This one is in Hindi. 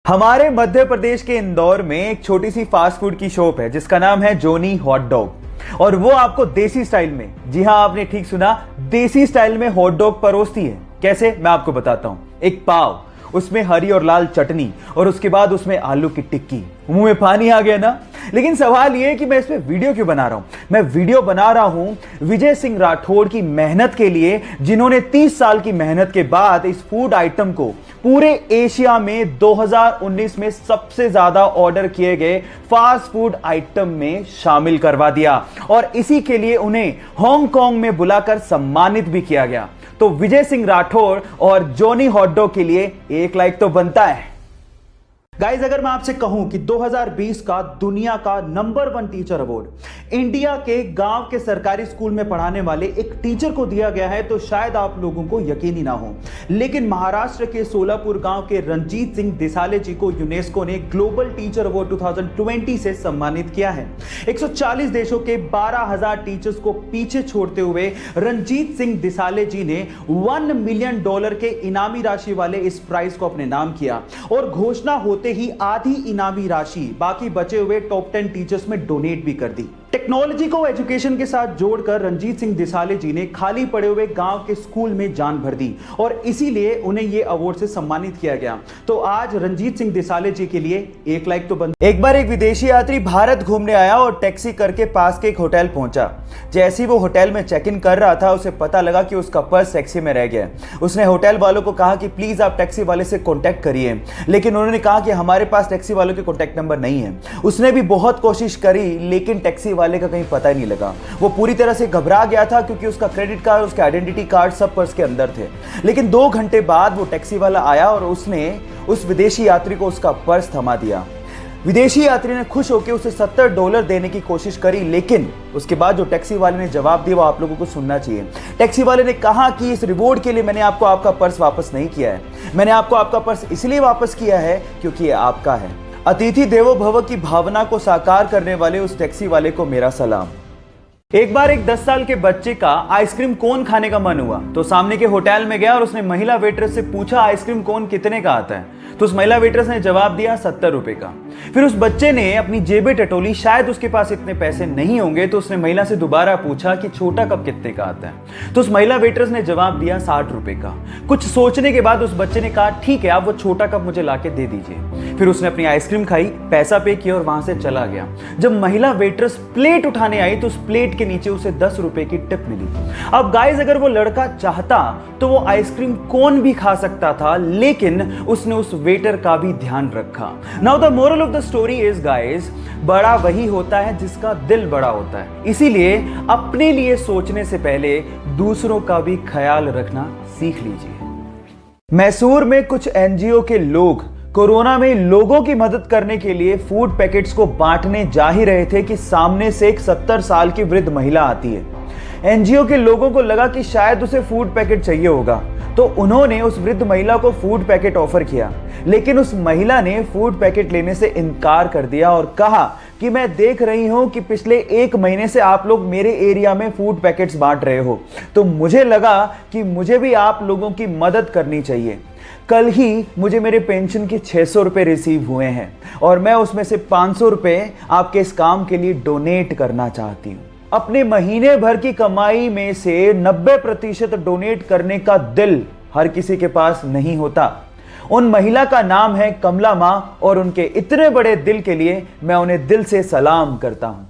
हमारे मध्य प्रदेश के इंदौर में एक छोटी सी फास्ट फूड की शॉप है जिसका नाम है जोनी हॉट डॉग। और वो आपको देसी स्टाइल में, जी हां आपने ठीक सुना, देसी स्टाइल में हॉट डॉग परोसती है। कैसे, मैं आपको बताता हूं। एक पाव, उसमें हरी और लाल चटनी और उसके बाद उसमें आलू की टिक्की। मुंह में पानी आ गया ना। लेकिन सवाल यह है कि मैं इस पे वीडियो क्यों बना रहा हूं। मैं वीडियो बना रहा हूं विजय सिंह राठौड़ की मेहनत के लिए, जिन्होंने 30 साल की मेहनत के बाद इस फूड आइटम को पूरे एशिया में 2019 में सबसे ज्यादा ऑर्डर किए गए फास्ट फूड आइटम में शामिल करवा दिया। और इसी के लिए उन्हें हांगकांग में बुलाकर सम्मानित भी किया गया। तो विजय सिंह राठौड़ और जोनी हॉट डॉग के लिए एक लाइक तो बनता है। गाइज, अगर मैं आपसे कहूं कि 2020 का दुनिया का नंबर 1 टीचर अवार्ड इंडिया के गांव के सरकारी स्कूल में पढ़ाने वाले एक टीचर को दिया गया है, तो शायद आप लोगों को यकीन ही ना हो। लेकिन महाराष्ट्र के सोलापुर गांव के रंजीत सिंह दिसाले जी को यूनेस्को ने ग्लोबल टीचर अवार्ड 2020 से सम्मानित किया है। 140 देशों के 12,000 टीचर्स को पीछे छोड़ते हुए रंजीत सिंह दिसाले जी ने $1 मिलियन के इनामी राशि वाले इस प्राइज को अपने नाम किया और घोषणा होते ही आधी इनामी राशि बाकी बचे हुए टॉप 10 टीचर्स में डोनेट भी कर दी। टेक्नोलॉजी को एजुकेशन के साथ जोड़कर रंजीत सिंह दिसाले जी ने खाली पड़े हुए गांव के स्कूल में जान भर दी और इसीलिए उन्हें यह अवार्ड से सम्मानित किया गया। तो आज रंजीत सिंह दिसाले जी के लिए एक लाइक तो बन। एक बार एक विदेशी यात्री भारत घूमने आया और टैक्सी करके पास के एक होटल पहुंचा। जैसे ही वो होटल में चेक इन कर रहा था, उसे पता लगा कि उसका पर्स टैक्सी में रह गया। उसने होटल वालों को कहा कि प्लीज आप टैक्सी वाले से कॉन्टैक्ट करिए, लेकिन उन्होंने कहा कि हमारे पास टैक्सी वालों के कॉन्टैक्ट नंबर नहीं है। उसने भी बहुत कोशिश करी, लेकिन टैक्सी वाले का कहीं पता ही नहीं लगा। वो पूरी तरह से घबरा गया था क्योंकि उसका क्रेडिट कार्ड, उसका आइडेंटिटी कार्ड सब पर्स के अंदर थे। लेकिन 2 घंटे बाद वो टैक्सी वाला आया और उसने उस विदेशी यात्री को उसका पर्स थमा दिया। विदेशी यात्री ने खुश होकर उसे $70 देने की कोशिश करी, लेकिन उसके बाद जो टैक्सी वाले ने जवाब दिया वो आप लोगों को सुनना चाहिए। टैक्सी वाले ने कहा कि इस रिवॉर्ड के लिए मैंने आपको आपका पर्स वापस नहीं किया है। मैंने आपको आपका पर्स इसलिए वापस किया है क्योंकि ये आपका है। अतिथि देवो भव की भावना को साकार करने वाले उस टैक्सी वाले को मेरा सलाम। एक बार एक 10 साल के बच्चे का आइसक्रीम कोन खाने का मन हुआ, तो सामने के होटल में गया और उसने महिला वेटरेस से पूछा आइसक्रीम कोन कितने का आता है। तो उस महिला वेटरेस ने जवाब दिया ₹70 का। फिर उस बच्चे ने अपनी जेबें टटोली, शायद उसके पास इतने पैसे नहीं होंगे, तो उसने महिला से दोबारा पूछा कि छोटा कप कितने का आता है। तो उस महिला वेटरेस ने जवाब दिया ₹60 का। कुछ सोचने के बाद उस बच्चे ने कहा ठीक है, आप वो छोटा कप मुझे लाके दे दीजिए। फिर उसने अपनी आइसक्रीम खाई, पैसा पे किया और वहां से चला गया। जब महिला वेटरेस प्लेट उठाने आई तो उस प्लेट के नीचे उसे ₹10 की टिप मिली। अब गाइस, अगर वो लड़का चाहता तो वो आइसक्रीम कोन भी खा सकता था, लेकिन उसने उस वेटर का भी ध्यान रखा। Now the moral of the story is guys, बड़ा वही होता है जिसका दिल बड़ा होता है। इसीलिए अपने लिए सोचने से पहले दूसरों का भी ख्याल रखना सीख लीजिए। मैसूर में कुछ एनजीओ के लोग कोरोना में लोगों की मदद करने के लिए फूड पैकेट्स को बांटने जा ही रहे थे कि सामने से एक 70 साल की वृद्ध महिला आती है। एनजीओ के लोगों को लगा कि शायद उसे फूड पैकेट चाहिए होगा, तो उन्होंने उस वृद्ध महिला को फूड पैकेट ऑफर किया। लेकिन उस महिला ने फूड पैकेट लेने से इनकार कर दिया और कहा कि मैं देख रही हूं कि पिछले 1 महीने से आप लोग मेरे एरिया में फूड पैकेट्स बांट रहे हो, तो मुझे लगा कि मुझे भी आप लोगों की मदद करनी चाहिए। कल ही मुझे मेरे पेंशन के ₹600 रिसीव हुए हैं और मैं उसमें से ₹500 आपके इस काम के लिए डोनेट करना चाहती हूँ। अपने महीने भर की कमाई में से 90% डोनेट करने का दिल हर किसी के पास नहीं होता। उन महिला का नाम है कमला माँ और उनके इतने बड़े दिल के लिए मैं उन्हें दिल से सलाम करता हूँ।